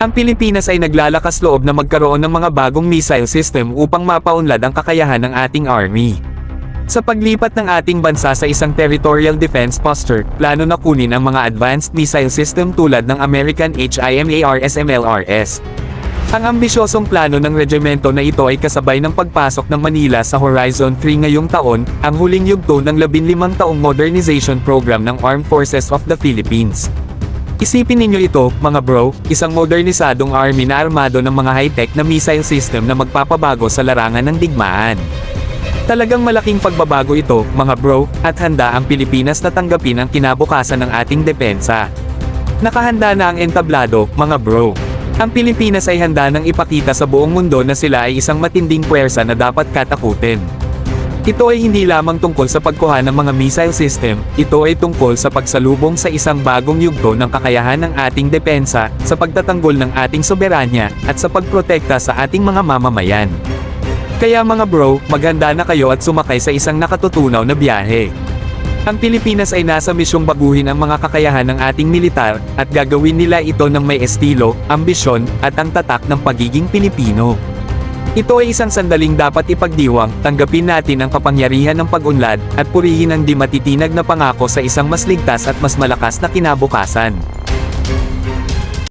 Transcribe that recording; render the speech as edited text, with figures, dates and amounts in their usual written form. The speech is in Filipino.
Ang Pilipinas ay naglalakas loob na magkaroon ng mga bagong missile system upang mapaunlad ang kakayahan ng ating Army. Sa paglipat ng ating bansa sa isang territorial defense posture, plano na kunin ang mga advanced missile system tulad ng American HIMARS-MLRS. Ang ambisyosong plano ng regimento na ito ay kasabay ng pagpasok ng Manila sa Horizon 3 ngayong taon, ang huling yugto ng 15 taong modernization program ng Armed Forces of the Philippines. Isipin ninyo ito, mga bro, isang modernisadong army na armado ng mga high-tech na missile system na magpapabago sa larangan ng digmaan. Talagang malaking pagbabago ito, mga bro, at handa ang Pilipinas na tanggapin ang kinabukasan ng ating depensa. Nakahanda na ang entablado, mga bro. Ang Pilipinas ay handa nang ipakita sa buong mundo na sila ay isang matinding puwersa na dapat katakutin. Ito ay hindi lamang tungkol sa pagkuha ng mga missile system, ito ay tungkol sa pagsalubong sa isang bagong yugto ng kakayahan ng ating depensa, sa pagtatanggol ng ating soberanya, at sa pagprotekta sa ating mga mamamayan. Kaya mga bro, maghanda na kayo at sumakay sa isang nakatutunaw na biyahe. Ang Pilipinas ay nasa misyong baguhin ang mga kakayahan ng ating militar, at gagawin nila ito ng may estilo, ambisyon, at ang tatak ng pagiging Pilipino. Ito ay isang sandaling dapat ipagdiwang, tanggapin natin ang kapangyarihan ng pag-unlad, at purihin ang di matitinag na pangako sa isang mas ligtas at mas malakas na kinabukasan.